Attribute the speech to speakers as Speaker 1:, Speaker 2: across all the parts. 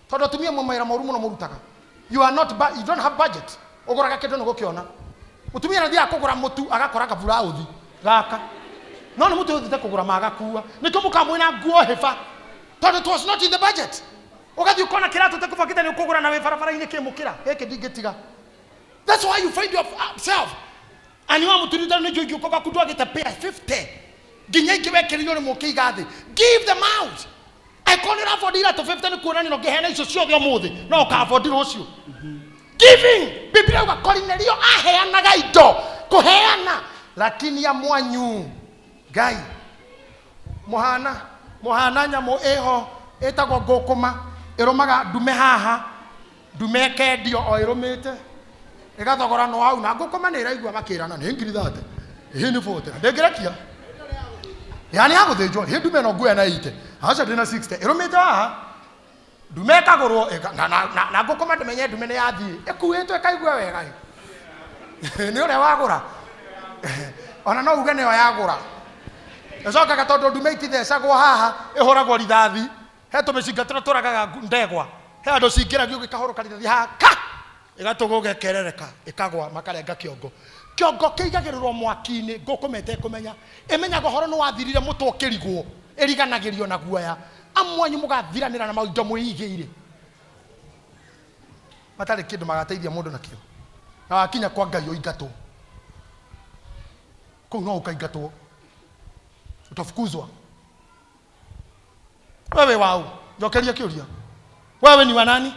Speaker 1: Todo tumia mamaira morumo na morutaka. You don't have budget. Ogoraga kedo no gokiona. Mutumia na dia kugura mutu agakora kabura uthi. Gaka. No mutu uthi kugura magakua. Niko mukamwina nguo hefa. Todo it was not in the budget. Ogathi ukona kirato tekufakita ni kugura na we farafara ine kimukira. Heke digetiga. That's why you find yourself. And you want to do that, you go back to get a pay 50. Give them out. I call it out for dinner to 50 and no get to show your mother. No, can't for dinner. Giving. People are calling you. I have Nagaito. Kohana. Lakini ya mwanyu. Gai. Mohana nyamo eho. Eta gokoma. Eromaga dumehaha. Dumeke dio o eromete. Egathogora no au na ngukoma ni iraigua makirana ni ngiri thate ihini fote ndengirakia yani aguthinjwo hi ndume no ngua na 80 acha ndina 60 irumite haha ndume kagurwo na ngukoma ndimenye ndume ni yathii ekuitwe kaigua wega ni ure wagura ona no uge niyo yagura ecoka gatondo ndume itithecagwo haha ihuragwo rithathi he tumicingatira turagaga ndegwa he andu cingiragio gikahoroka rithathi haha igatugoge kerereka ikagwa makarenga kiongo kiigagirirwo mwaki-ini ngukumete kumenya imenya gohoro no wathirire mutwo kirigwo iriganagirio na guoya amwanyu mugathiranira na maundo muigiire matari kindu magateithia mundu nakio na wakinya kwa Ngai uingatwo kuu no ukaingatwo utafukuzwa wewe wao njokeria kiuria wewe ni wa nani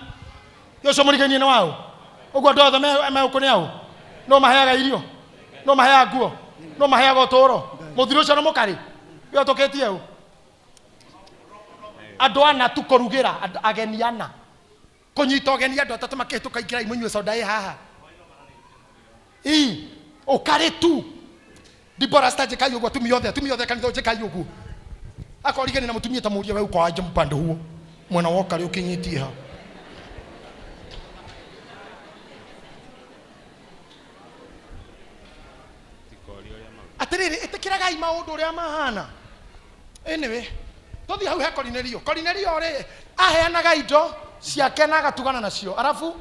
Speaker 1: yoso muriganie na wao Ogo do me ukone ao no maheaga irio no maheaga nguo no maheaga utoro muthiro cio no mukari yo toketie au andu ana tukorugira ageni ana kunyita ageni andu atatu makihituka ikira imunywe soda haha ukari tu dibora stage kayo gwa tumiyothe kanitho je kayo gu akorigani na mutumia tamuria we uko aje mpande huo mwana wokari ukinyitie ha atiriri itikiraga maundu uria mahana anyway tothi hau he Cornelio ri aheanaga indo ciake na agatugana nacio arafu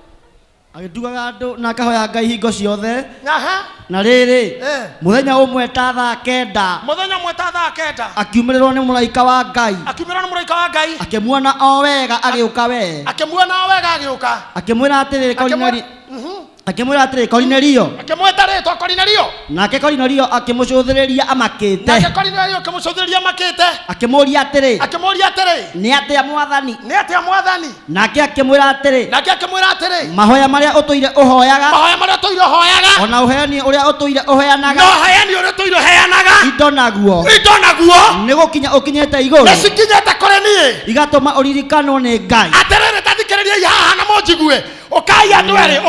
Speaker 2: agitugaga andu na akahoya Ngai hingo ciothe
Speaker 1: na
Speaker 2: riri muthenya umwe ta thaa 9 akiumirirwo ni muraika wa Ngai akimuona o wega agiuka akimwira atiriri Cornelio nake Cornelio akimucuthiriria amakite akimuria atiri ni atia mwathani nake akimwira atiri mahoya maria utoire uhoyaga ona uheani uria utoire uheanaga indo naguo ni gukinya ukinyete iguru igatuma uririkanwo ni Ngai
Speaker 1: atiriri tathikiriria haha na monjigue ukaya ndwere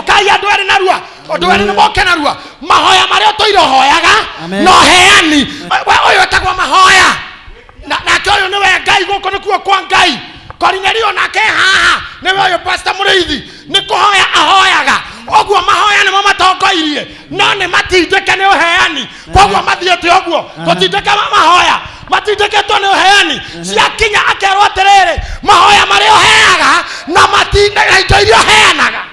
Speaker 1: narua ndwere ni moke narua mahoya maria utoire hoyaga no heani oyo etagwo mahoya na kioyo ni we Ngai guko nikuo kwa Ngai Cornelio nake haha ni we oyo pastor Muriithi ni kuhoya ahoyaga oguo mahoya ni matongoirie no ni matindike ni uheani koguo mathiete oguo tutindike mahoya matindiketwo ni uheani ciakinya akerwo atiriri mahoya maria uheaga na matindike indo iria uheanaga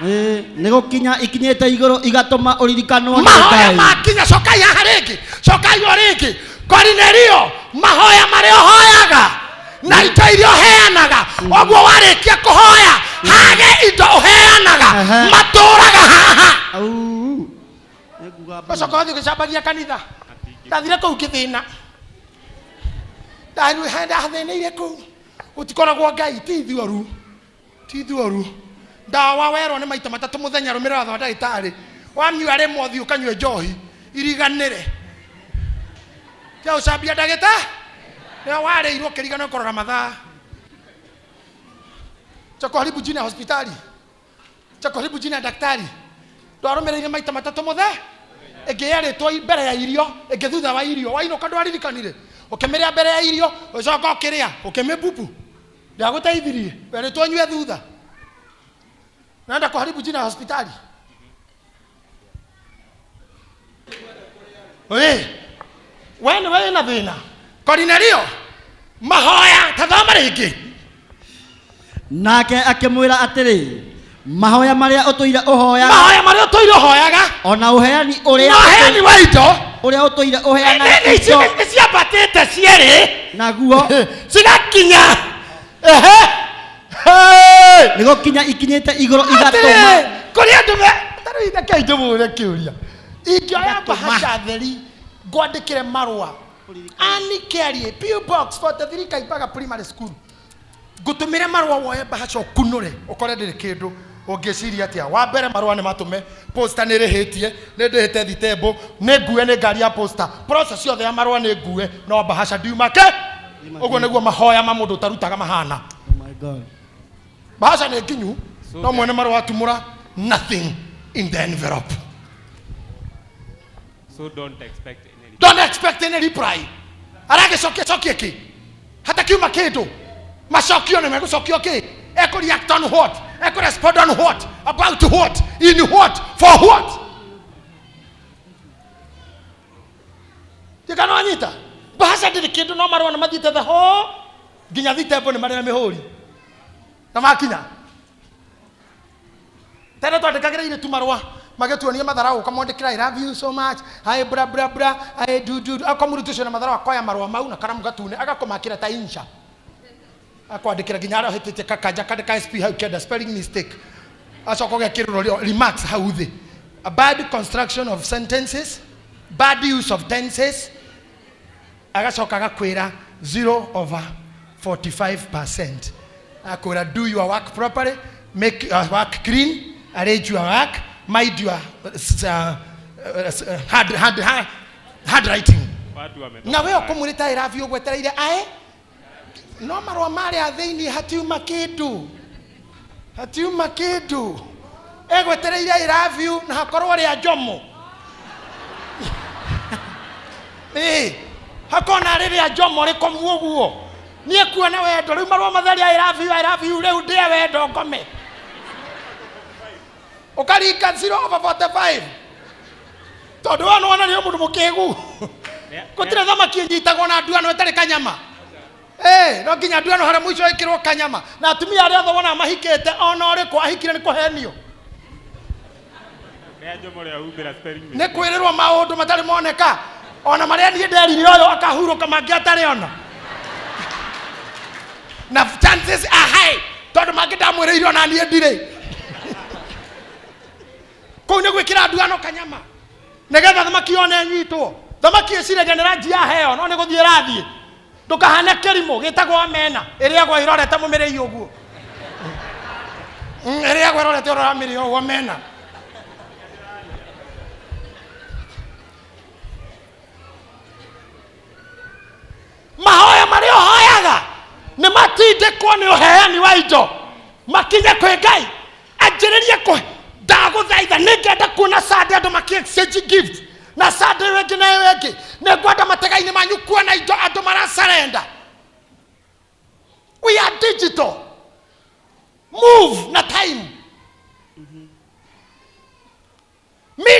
Speaker 2: ni gukinya ikinyete iguru igatuma uririkanwo ni
Speaker 1: Ngai mahoya makinya cokai haha ringi Cornelio mahoya maria uhoyaga na indo iria uheanaga oguo warikia kuhoya hage indo uheanaga maturaga haha Bacoka thiĩ gĩcambagia kanitha ndathire kũu kĩthĩna ndathĩnĩire kũu gũtikoragwo Ngai ti ithuoru ndawa werwo nĩ maita matatũ mũthenya rũmĩrĩra watho wa ndagĩtarĩ wanyua rĩmwe ũthiĩ ũkanyue njohi iriganĩre cia gũcambia ndagĩtarĩ rĩrĩa warĩirwo kĩrigano kũrora mathaa cha karibu jina hospitali cha karibu jina daktari twarũmĩrĩire maita matatũ mũthenya egeyaretwo mbere ya irio egethutha wa irio wainoka ndwaririkanire ukemiria mbere ya irio ucoka ukiria ukimibubu ndiagũteithirie weretwo nyue thutha naenda kuharibu jina hospitali wewe na thina Cornelio mahoya tathoma ringi
Speaker 2: nake akimwira atiri mahoya maria utuire uhoyaga
Speaker 1: mahoya maria utuire uhoyaga
Speaker 2: ona uheani uria
Speaker 1: uheani wa indo
Speaker 2: uria utuire uheana
Speaker 1: ni ciambatite cieri
Speaker 2: naguo
Speaker 1: cigakinya
Speaker 2: nigo kinya ikinyite iguru igatuma
Speaker 1: kuri andu taruitha kaindu mure kiuria ingioya bahasha theri ngwandikire marua ani kerie PO Box 43 Kaibaga Primary School ngutumire marua woye bahasha kunure ukore ndiri kindu ungiciria atia wa mbere marua ni matume poster ni rihitie ni ndihite thitembo ni ngue ni ngari ya poster process yothe ya marua ni ngue no bahasha ndiumake uguo niguo mahoya ma mundu tarutaga mahana.
Speaker 2: Oh my God.
Speaker 1: Bahasha ni nginyu no mwene marua tumura nothing in the envelope.
Speaker 3: So don't expect any
Speaker 1: reply. Arage sokie ki. Hata kiuma kindu. Mashokio ni megusokio ki. Eko react on what? Eko respond on what? About what? In what? For what? Tikano anyita. Bahasha ndiri kindu no marua na mathite the ho. Ginya thitembo ni marina mihuri. Na makinya. Tena twandikagira ire tu marua. Magetuonia matharau ukamwandikira I love you so much I bra bra bra I do akamurutisha na matharau akoya marua mau na karamu gatune agakomakira ta insha akwandikira ginyara hitite kakanja kandika SP how kenda spelling mistake acoko gekirwo remarks how the a bad construction of sentences, bad use of tenses, agacoka agakwira 0/45%. Akwira do your work properly, make your work clean, arrange your work, mind your handwriting. Na wewe kumulita I love you gwetereire ae no marwa mari atheini hatiuma kindu egwetereire I love you na hakorwo ri ajomo hakona riri ajomo ri komuoguo nie kuona wendo riu marwa mathari I love you riu ndie wendo ngome ukarika 0/45 tondu wana ni mundu mukigu gutire thamaki nyitagwo na nduano etari kanyama no nginya nduano hara mwisho ikirwo kanyama na atumia aria othe wona mahikite ona uri kwa ahikire ni kuhenio ni kwirirwo maundu matari moneka ona maria nie nderire oyo akahuruka mangi atari ona na chances are high tondu mangi ndamwiriire ona nie ndire kou ni gwikira nduano kanyama negetha thamaki one nyitwo thamaki iciragia ni rangi ya heo no ni guthie rathie ndukahane kirimo gitagwo amena iria gwa irorete mumirei uguo iria gwa irorete urora miri uguo amena mahoya maria hoyaga ni matindikwo ni uheani wa indo makinye kwi Ngai anjiririe ku ndaguthaitha ningenda kuona Sunday andu maki exchange gift na Sunday wengi na wengi ningwenda mategaini manyu kuona indo andu mara surrender. We are digital, move na time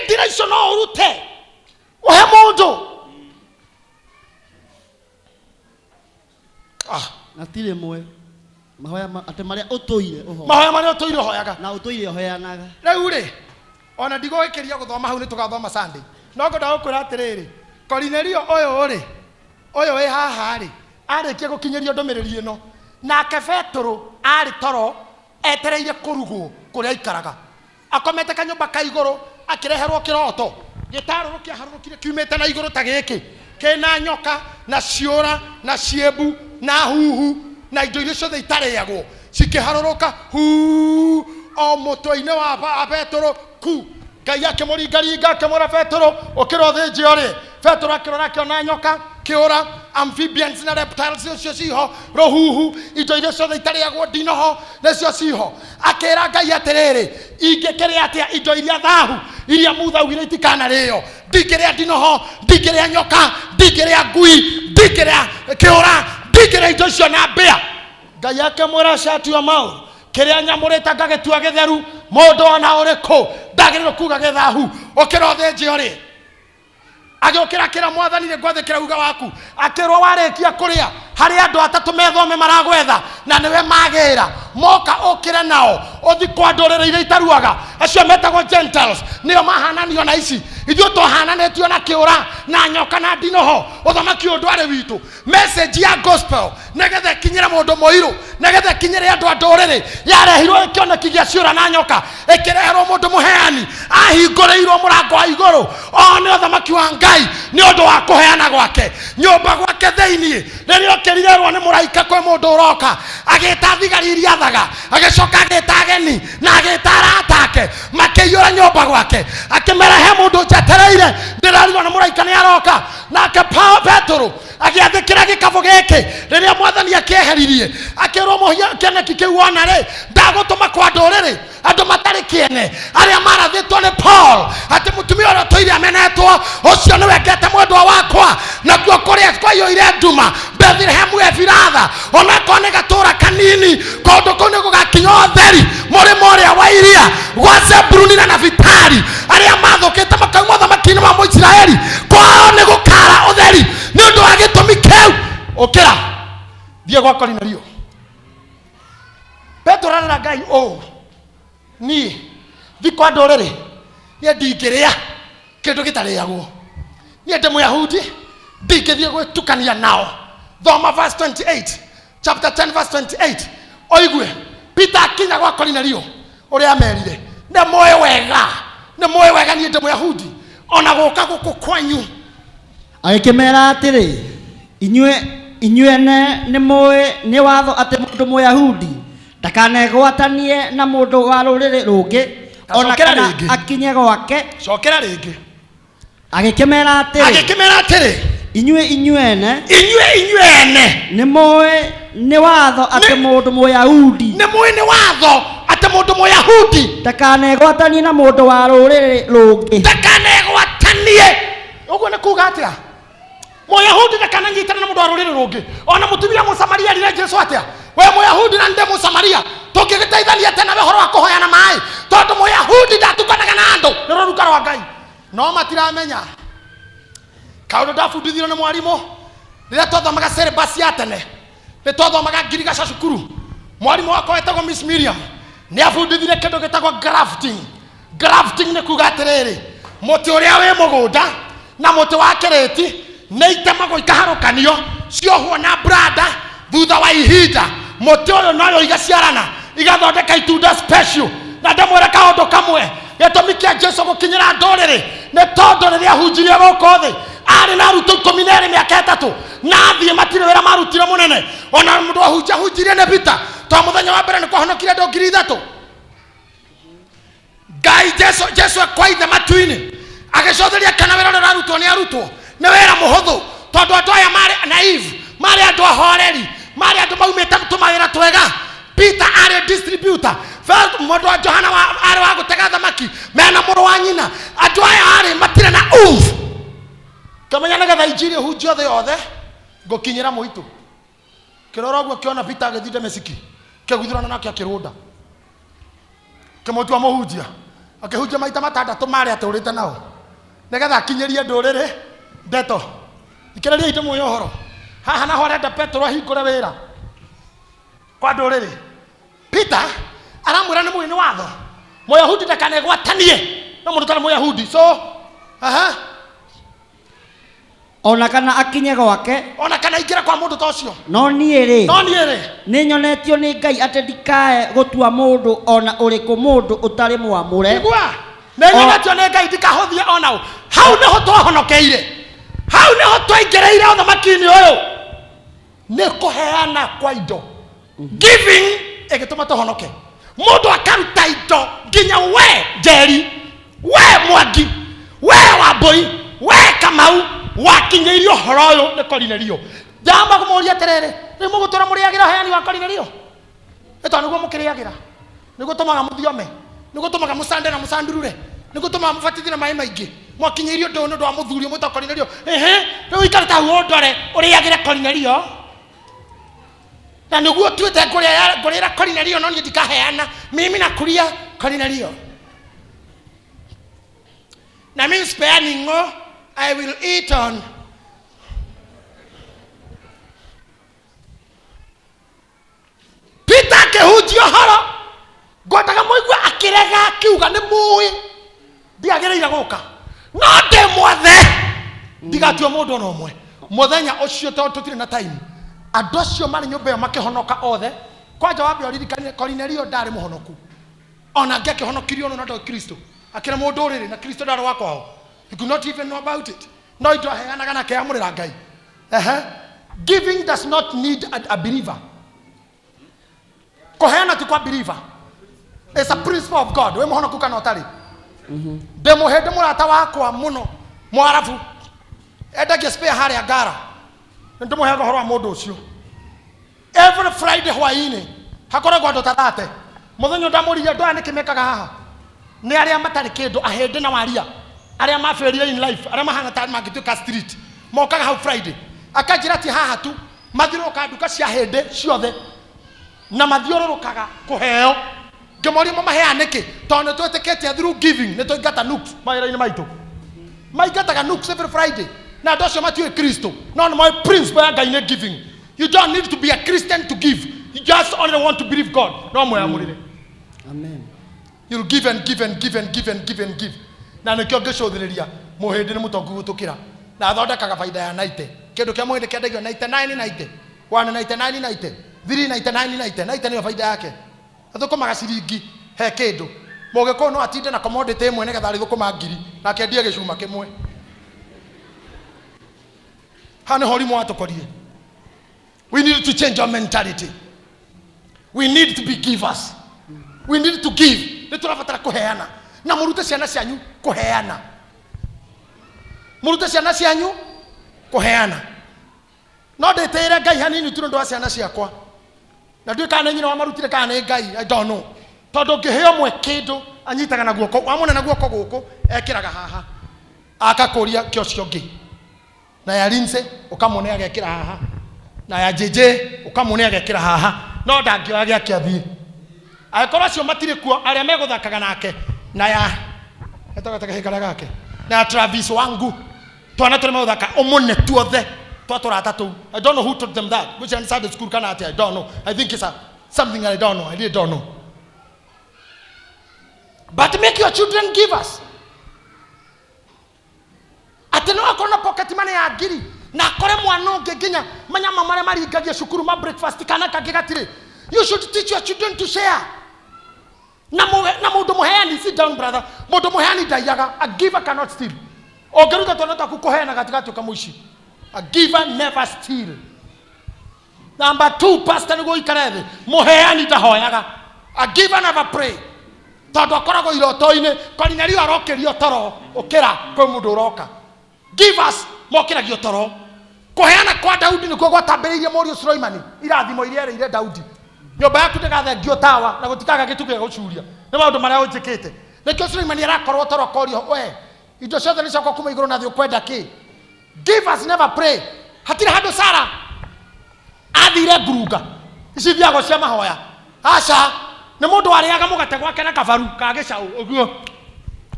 Speaker 1: directional urute uhe mundu
Speaker 2: natire mwe mahoya ate maria utuire
Speaker 1: hoyaga
Speaker 2: na utuire hoyanaga
Speaker 1: riu ri ona ndigo ikiria guthoma hau ni tugathoma Sunday no ngoda gukwira atiriri Cornelio oyo we haha ri arikia gukinyeria ndomereri ino nake Petro ari toro etereire kurugwo kuria ikaraga akomete kanyumba ka iguru akireherwo kiroto gitaro kiaharurukire kiumete na iguru ta giki kena nyoka na ciura na ciebu na huhu na indo iria ciothe itarĩagwo cikiharuruka hu o mutwe-inĩ wa Petro ku Ngai akĩmũringaringa akĩmwĩra Petro ũkĩra ũthĩnje ũrĩ Petro akĩrora akĩona nyoka kĩũra amphibians na reptiles icio ciho rũhuhu indo iria ciothe itarĩagwo ndinoho nĩcio ciho akĩra Ngai atĩrĩrĩ ingĩkĩrĩa atĩa indo iria thahu iria muthaugire itikanarĩo ndingĩrĩa ndinoho ndingĩrĩa nyoka ndingĩrĩa ngui ndingĩrĩa kĩũra ndingĩrĩa indo icio na mbĩa Ngai akĩmwĩra shut your mouth kiria nyamurita ngagetua githeru mundu ona uriku ndagiriro kuga githahu ukira uthinje uri agiukira kira mwathani ni gwathikira uga waku akirwo warikia kuria hari andu atatu methome maragwetha na niwe magira moka okire nao othi kwa ndorere ire itaruaga acio metagwo Gentiles nio mahananio na ici ithuĩ tũhananĩtio na kĩũra na nyoka na ndinoho ũthamaki ũyũ ndwarĩ witũ. Message ya gospel nĩgetha ĩkinyĩre mũndũ mũirũ, nĩgetha ĩkinyĩre andũ a ndũrĩrĩ, yarehirwo kĩoneki gĩa ciũra na nyoka, ĩkĩreherwo mũndũ mũheani ahingũrĩirwo mũrango wa igũrũ. O nĩ ũthamaki wa Ngai nĩ ũndũ wa kũheana gwake nyũmba gwake thĩinĩ. Rĩrĩa ũkĩrirerwo nĩ mũraika kwĩ mũndũ ũroka agĩta thigari iria thaga, agĩcoka agĩta ageni na agĩta arata ake, makĩiyũra nyũmba gwake, akĩmera he mũndũ njetereire ndĩrarirwo nĩ mũraika nĩ aroka. Nake Petero agĩathĩkĩra gĩkabũ gĩkĩ rĩrĩa Mwathani akĩeheririe, akĩrwo kĩoneki kĩu wona rĩ ndagũtũma kwa ndũrĩrĩ andũ matarĩ kĩene arĩa marathĩtwo nĩ Paul atĩ mũtumia ũrĩa tũire amenetwo ũcio nĩwe ngete mwendwa wakwa, nakuo kũrĩa kwaiyũire nduma Bethlehemu Efiratha onakorwo nĩ gatũũra kanini, kũndũ kũu nĩ gũgakinya ũtheri mũrĩmo ũrĩa wa iria gwa Zebuluni na Nafitali. Arĩa mathũkĩte makauma ũthamaki-inĩ wa Mũisiraeli kwao nĩ gũkara ũtheri nĩ ũndũ wa gĩtũmi kĩu. Ũkĩra thiĩ gwa Kornelio. Petro arera Ngai niĩ thiĩ kwa ndũrĩrĩ niĩ ndingĩrĩa kĩndũ gĩtarĩagwo, niĩ ndĩ Mũyahudi ndingĩthiĩ gwĩtukania nao. Thoma verse 28, chapter 10 verse 28. Oigue Peter akinya gwa Kornelio ũrĩa amerire nĩ mũĩ wega niĩ ndĩ Mũyahudi ona gũka gũkũ kwanyu.
Speaker 2: Agĩkĩmera atĩrĩ inyuene nĩ mũĩ nĩ watho atĩ mũndũ Mũyahudi ndakanegwatanie na mũndũ wa rũrĩrĩ rũngĩ ona kana akinye gwake.
Speaker 1: Cokera rĩngĩ.
Speaker 2: Agĩkĩmera atĩrĩ inyuene nĩ mũĩ nĩ watho atĩ mũndũ Mũyahudi ndakanegwatanie na mũndũ wa rũrĩrĩ rũngĩ.
Speaker 1: Ndakanegwatanie ũguo nĩ kuuga atĩa? Mũyahudi ndakananyitana na mũndũ wa rũrĩrĩ rũngĩ. Ona mũtumia Mũsamaria rĩrĩa Jesũ atĩa we Mũyahudi na ndĩ Mũsamaria tũngĩgĩteithania atĩa nawe ũhoro wa kũhoyana maĩ, tondũ Mũyahudi ndatukanaga na andũ nĩ rũruka rwa Ngai. No matiramenya kaũndũ ndabundithirwo nĩ mwarimũ rĩrĩa twathomaga syllabus ya tene, nĩ twathomaga ngirigaca cukuru. Mwarimũ wakwa wetagwo Miss Miriam nĩ abundithire kĩndũ gĩtagwo grafting. Grafting nĩ kuuga atĩrĩrĩ, mũtĩ ũrĩa wĩ mũgũnda na mũtĩ wa kĩrĩti nĩ itemagwo ikaharũkanio ciohwo na brada thutha wa ihinda. Mũtĩ ũyũ nayo igaciarana igathondeka itunda special. Na ndamwĩra kaũndũ kamwe, gĩtũmi kĩa Jesũ gũkinyĩra ndũrĩrĩ nĩ tondũ rĩrĩa ahunjirie gũkũ thĩ arĩ na arutwo 12 mĩaka 3 na athiĩ matirĩ wĩra marutire mũnene. Ona mũndũ ahunjirie nĩ Peter, tondũ mũthenya wa mbere nĩ kwahonokire andũ 3,000. Ngai Jesũ ekwaithe matu-inĩ agĩcotheria kana wĩra ũrĩa ũrarutwo nĩ arutwo nĩ wĩra mũhũthũ, tondũ andũ aya marĩ naive, marĩ andũ ahoreri, marĩ andũ maumĩte tũmawĩra twega. Peter arĩ distributor, mũndũ wa Johana arĩ wa gũtega thamaki mena mũrũ wa nyina. Andũ aya arĩ matirĩ na kamenya nĩgetha injiri hunjio thĩ yothe ngũkinyĩra mũitũ. Kĩrora ũguo kĩona Peter agĩthiĩ Dameski kĩgwithũrana nakĩo kĩrũnda kĩmũtua mũhunjia akĩhunjia maita 6 marĩa atũrĩte nao nĩgetha akinyĩrie ndũrĩrĩ ndeto. Thikĩrĩria itũ mũĩ ũhoro haha naho arenda Petro ahingũre wĩra kwa ndũrĩrĩ. Peter aramwĩra nĩ mũĩ nĩ watho Mũyahudi ndakanegwatanie na mũndũ ũtarĩ Mũyahudi. So
Speaker 2: ona kana akinye gwake,
Speaker 1: ona kana ingĩra kwa mũndũ ta ũcio.
Speaker 2: No niĩ nĩ nyonetio nĩ Ngai atĩ ndikae gũtua mũndũ ona ũrĩkũ mũndũ ũtarĩ mwamũre.
Speaker 1: Igua nĩ nyonetio nĩ Ngai ndikahũthie ona ũ. Hau nĩho twahonokeire, hau nĩho twaingĩrĩire ũthamaki-inĩ ũyũ nĩ kũheana kwa indo. Giving ĩgĩtũma tũhonoke. Mũndũ akaruta indo nginya we Njeri, we Mwangi, we Wambũi, we Kamau wakinyĩirio ũhoro ũyũ nĩ Kornelio. Njamba kũmũria atĩrĩrĩ, rĩu mũgũtũra mũrĩagĩra ũheani wa Kornelio? Nĩ tondũ nĩguo mũkĩrĩagĩra, nĩguo tũmaga mũthiome, nĩguo tũmaga mũcande na mũcandurure, nĩguo tũmaga mũbatithie na maĩ maingĩ. Mwakinyĩirio ũndũ ũyũ nĩ ũndũ wa mũthuri ũmwe Kornelio. Rĩu ikare ta huo ndore ũrĩagĩre Kornelio. Na nĩguo tuĩte ngũrĩra Kornelio no niĩ ndikaheana, mimi nakulia Kornelio. Na mimi sipeani ng'o, I will eat on. Peter kehunjio horo ngotaga moigua akirega akiuga ni muwi ndiagereire guka no ndimwathe ndigatue mundu no mwe muthenya ucio tutire na time andu acio mari nyumba yo makihonoka othe kwanja wambe oririkanie Cornelio ndari muhonoku ona ngekihonokirio no ndo Kristo akira mundu uriri na Kristo ndari wakwao. You could not even know about it. No indo aheanaga na keamurira Ngai. Giving does not need a believer. Koheana ti kwa believer. It's a principle of God. We muhonoku kana otari. Demo hede murata wakwa muno mwarafu. Eda gespea hari agara. Ndimo hego horo mundu ucio. Every Friday hwaini hakoragwo andu tathate. Muthenyo ndamuriya ndo anikimekaga haha. Ni aria matari kindu ahende na waria. Aria maferia in life. Aria mahana ta magituka street. Mokaga hau Friday. Akajira ti haha tu. Mathiroka nduka cia hende ciothe. Na mathiorokaga kuheo. Gemori mama heaneke. Tondu tweteketie through giving. Ni toigata nooks. Maira-ini maitu. Maigataga nooks every Friday. Na ndocio matiwe Kristo. No my principle ya Ngai giving. You don't need to be a Christian to give. You just only want to believe God. No more amurire.
Speaker 2: Amen.
Speaker 1: You'll give and give and give and give and give and give. Na nikio ngicuthiria muhindi ni mutongu gutukira. Na athondekaga faida ya 90. Kindu kia muhindi kiendagio 99.90. 199.90. 399.90 ni faida yake. Athukumaga ciringi he kindu. Mugiko no atinde na commodity imwe ni getha rithukuma ngiri na kendie gicuma kimwe. Hane horimu watukorie. We need to change our mentality. We need to be givers. We need to give. Niturabatara kuheana. Na murute ciana cianyu kuheana. Murute ciana cianyu kuheana. No ndetere Ngai hanini tu ndo ciana ciakwa. Na ndui kana nyina wa marutire kana Ngai, I don't know. Tondu ngiheo mwe kindu anyitaga na guoko, wamona na guoko guku ekiraga haha. Akakuria kiocio ngi. Na ya Linse ukamone agekira haha. Na ya JJ ukamone agekira haha. No ndangio age akiathie. Aikora cio matire kuo aria meguthakaga nake. Na ya etagataga hekara gake. Na ya Travis wangu. Twana tole meguthaka omone tuothe. Twatura atatu. I don't know who taught them that. Which inside the school kana ati I don't know. I think it's something I don't know. I really don't know. But make your children givers. Ateno akona pocket money ya ngiri na kore mwana nginya manyama mare maringagia cukuru ma breakfast kana kagigatire. You should teach your children to share. Na mundu muheani, sit down brother. Mundu muheani ndaiyaga. A giver cannot steal. Ongeruta tonota kukuheana katikati ukamuishi. A giver never steal. Number 2, pastor nigo ikarethe. Muheani ndahoyaga. A giver never pray. Tondu akoragwo iroto-ini Cornelio arokerio toro ukira kwe mundu uroka. Givers mokiragio toro. Kuheana kwa Daudi nikuo gwatambiriirie Morio Suleimani irathimo iria ereire Daudi. Nyumba yaku ndigathengio tawa na gutikaga gituke gucuria. Ni maundu maria unjikite. Nikio Suleimani arakorwo toro korio we. Indo ciothe ni ciakwa kuma iguru na thi ukwenda ki. Givers never pray. Hatire handu Sara athire ngurunga. Ici thiago cia mahoya. Aca ni mundu ariaga mugate gwake na kabaru kagicau uguo.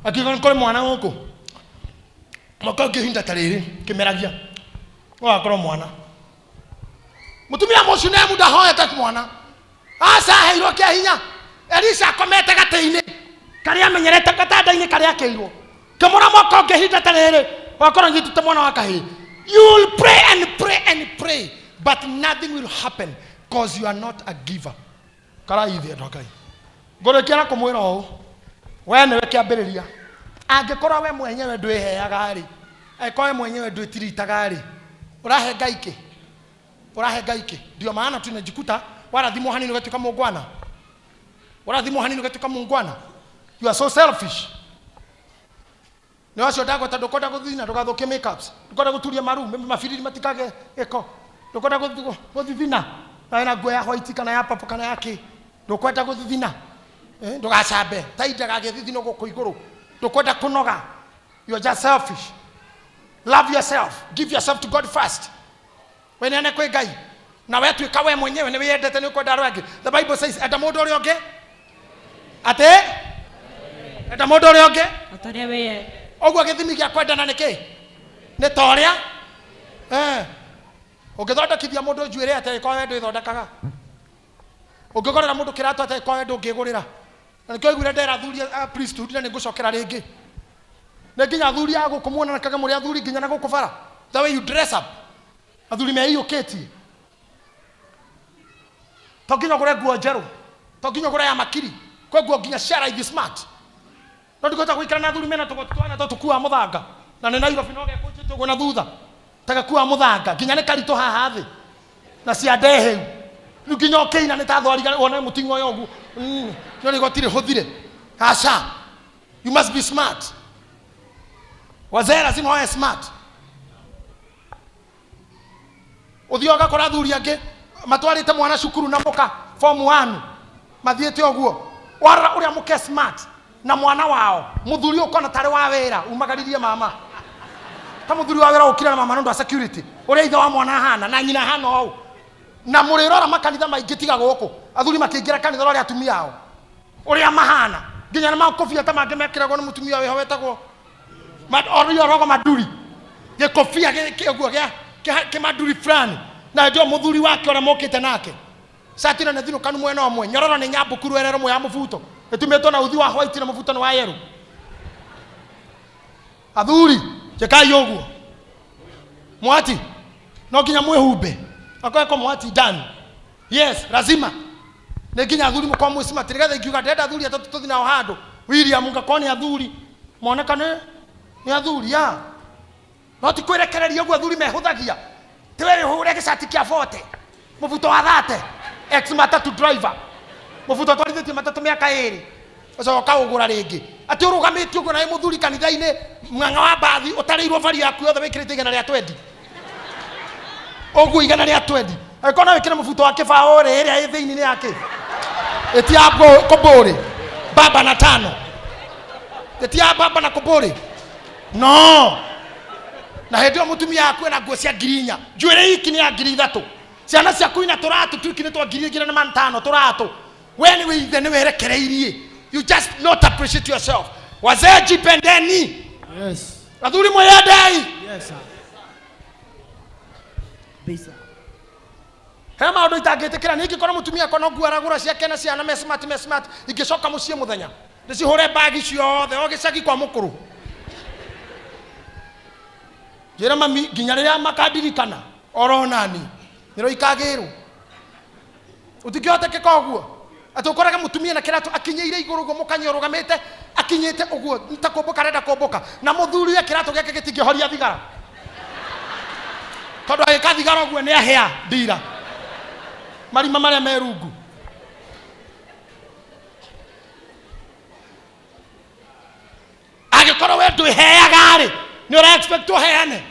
Speaker 1: Akiga nkore mwana guku. Mwaka ngihinda tariri kimeragia. Wakorwo mwana. Mutumia mucio ne muda hoya ta mwana. Aca heirwo kia hinya. Elisa akomete gate-ini. Karia amenyerete gatanda-ini karia keirwo. Kamura mwaka ngihinda tariri. Wakorwo ngitute mwana wa kahi. You will pray and pray and pray, but nothing will happen because you are not a giver. Kara ithi ndokai. Ngore kiara kumwira o. We ne wekiambiriria. Angekora we mwenyewe ndwiheaga ri. Aiko we mwenyewe ndwitiritaga ri. Urahe Ngai ki? Urahe Ngai ki? Ndio maana tunajikuta warathimo hanini wetuka mungwana. Warathimo hanini wetuka mungwana. You are so selfish. Ni wacio ndagweta ndukonda guthina ndugathukie makeups. Ndukonda guturia maru mafiriri matikage eko. Ndukonda guthithina. Na nguo ya white kana ya purple kana ya ki. Ndukwenda guthithina. Ndugacambe. Taindaga githithino guku iguru. Ndukwenda kunoga. You are just selfish. Love yourself. Give yourself to God first. When ene kwe Ngai. Na wetu ikawe mwenyewe ni wiyendete ni kwenda rwagi. The Bible says ata mundu uri onge. Ate? Ata mundu uri onge?
Speaker 4: Atore weye.
Speaker 1: Ogwo githimi gia kwendana niki? Ni toria? Ungithondekithia mundu njuire ate ko we ndithondekaga. Ungigorera mundu kiratu ate kwa wendo ngigurira. Na nikyo igwire ndera athuri a priesthood na ningucokera ringi. Na nginya athuri ago kumuona na kaga muri athuri nginya na gukubara. The way you dress up. Athuri me iyo keti. Tokinya gore guo njeru. Tokinya gore ya makiri. Kwa guo nginya share ithi smart. No ndikota gwikara na athuri mena twana tukua muthanga. Na nina iro binoge kunjite gwo na thutha. Taga kuwa muthanga nginya ne karito haha thi. Na cia ndehe. Nginya okeina ne tathwariga wona mutingo yogu. No nigotire huthire. Asha. You must be smart. Wazee lazima wawe smart. Uthioga kora athuri angi matwarite mwana cukuru na muka form 1 mathiete oguo wara uria muke smart na mwana wao muthuri ukona tare wa wera umagaririe mama ta muthuri wa wera ukira na mama ndo security uria ithe wa mwana hana na nyina hana au na murirora makanitha maingi tiga guku athuri makingira kanitha ro ria atumia ao uria mahana nginya na makofia ta mangi mekiragwo ni mutumia we hawetagwo orio rogo maduri ye kofia kiguo gya maduri fulani na ndio muthuri wake ora mokite nake satina na thino kanu mwena omwe nyororo ni nyambukuru erero mwe ya mufuto etumetwo na uthi wa white na mufuto ni wa yellow athuri jekai yoguo mwati no ginya mwehumbe akoeko mwati ndani yes lazima ne ginya athuri mukwa mwesima tirigatha ingiuga ndenda athuri atatu tuthi nao handu William ngakoni athuri monekane ni athuri ya no ti kwerekereria gwa athuri mehuthagia tiwe hure gicati kia 40 mufuto wa 30 ex matatu driver mufuto twarithitie matatu miaka 2 ucoka ugura ringi ati urugamiti uguo na muthuri kanitha-ini mwanga wa bathi utareirwo bari yaku yothe wikirite igana ria 20 ogu igana ria 20 akona wikira mufuto wa kibao ria thiini ni yake etiabo kobori baba na 5 etiabo baba na kobori no na hendio mutumia yaku na nguo cia ngirinya njuire iki ni ya 3,000 ciana ciaku ina turatu tukine twa 5,000 turatu when we then werekereirie you just not appreciate yourself wazee jipendeni
Speaker 2: yes
Speaker 1: athuri moyadai
Speaker 2: yes sir bisa
Speaker 1: hema ndo itagetekera niki kona mutumia kona nguo aragura ciake na ciana me smart igicoka mucie muthenya ndicihore bagi ciothe ogicagi kwa mukuru jera mami nginya riria makadirikana oronani niro ikagirwo utikiote koguo atokoraga mutumia na kiratu akinyeire iguru go mukanyorugamite akinyite uguo ntakomboka renda komboka na muthuri ya kiratu geke gitingihoria thigara tondu agika thigara uguo ni ahia ndira marima maria merungu agikoro we ndwiheaga ri ni ora expect uheane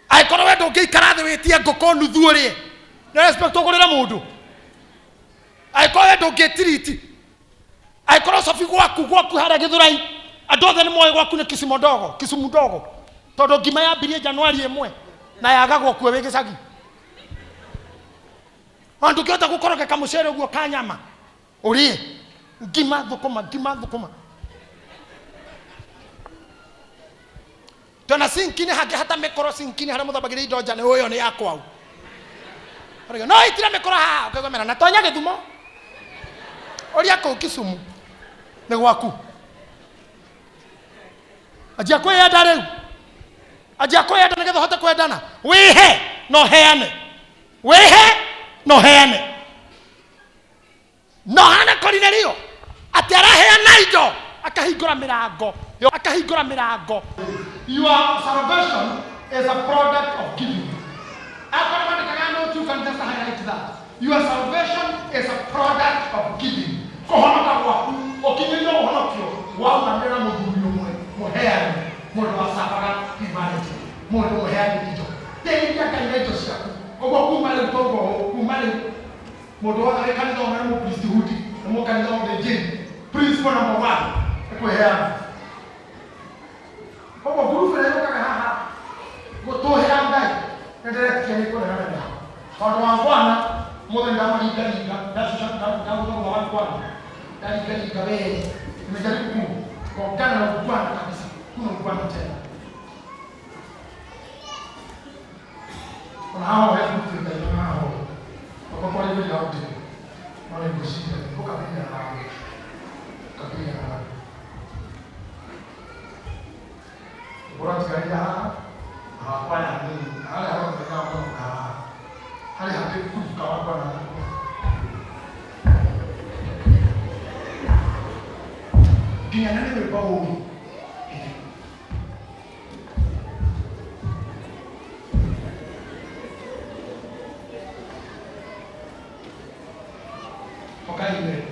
Speaker 1: aikoro we ndungikara thi witie ngoko nuthu ri ni expect ugurira mundu aikoro we ndungitiriti aikoro sofi gwaku haria Githurai andothe ni moyo gwaku ni Kisumu ndogo tondu ngima yambirie Januari 1 na yagagwo kuo wi gicagi andu kiota gukoroka kamucere uguo kanyama urie ngima thukuma tona sinkini hage hata mekoro sinkini hara muthabagire indo njane uyo ni yakwa u ariyo no itira mekoro ha ukagomera na tonya Githumo uria ko Kisumu ni gwaku ajia kwenda riu ajia kwenda nigetha hote kwendana wihe no heane no hana Cornelio ati araheana indo akahingura mirango your salvation is a product of giving. You can just highlight that. Your salvation is a product of giving. Kohonoka waku okinyo honokyo wa mandera muthuri muheani mundu wa sabaga humanity mundu muheani indo teithia kanitha indo ciaku koguo kumale mundu wa kanitha ona mu priesthood na mu kanitha wa jini principle number 1 ekuheani koguo guru fere yokaga haha gutuhira Ngai ndere kene ko na nda tondu wa Bwana muthenya mahinda ndasushaka utongo wa Bwana ndalikalika wewe nimejaribu kuongana na Bwana kabisa kuna Bwana tena kuna hao hebu tuende nao kwa kwa ile yote Wale kushika kuka bila kabila. Bora tukaenda hapa na nini? Hala hapo tukakaa kwa hali hapo kuka hapa na Kenya nani wepa huko? Pokaile.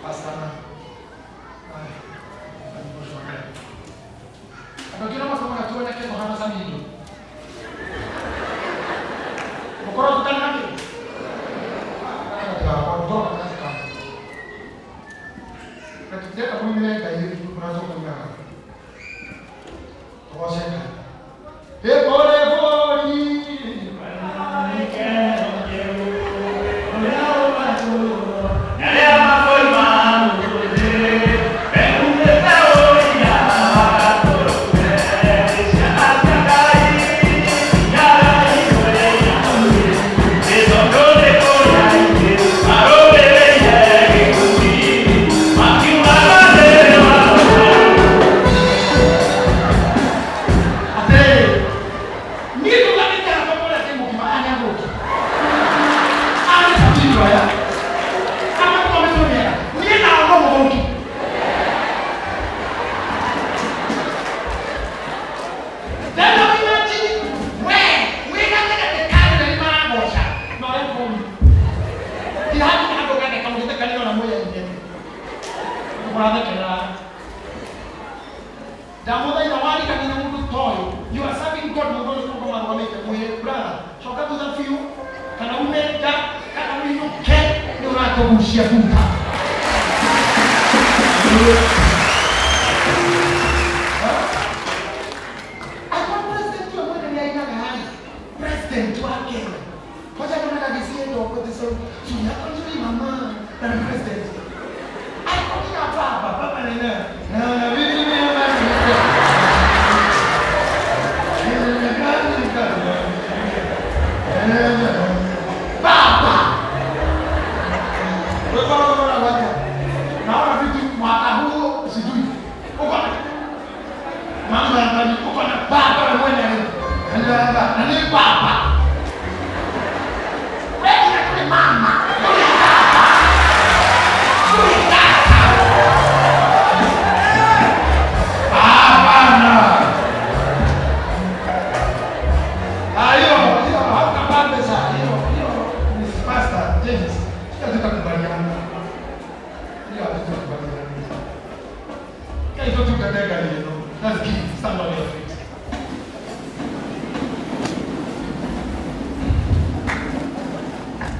Speaker 1: Pasana. Abagina masoma katuona ke kohana samini. Mokoro tukanani. Ketika kamu mulai dari merasa mengenal, kau saya boleh boli, you are serving God more than you are going to make brother. So God doesn't feel kana umeka kana uinuke ni unatobushia futa. Akwa president wa mwana ni aina gani? President wa Kenya. Kwa sababu ndio ndio kwa sababu tunataka mama na president. Akwa ni baba ni nani? Na mimi Baba. Naona vitu mwaka huu sijui. Uko na mama ndani, uko na baba mwenye na ni baba. Wewe ni mama. That's key. Somebody.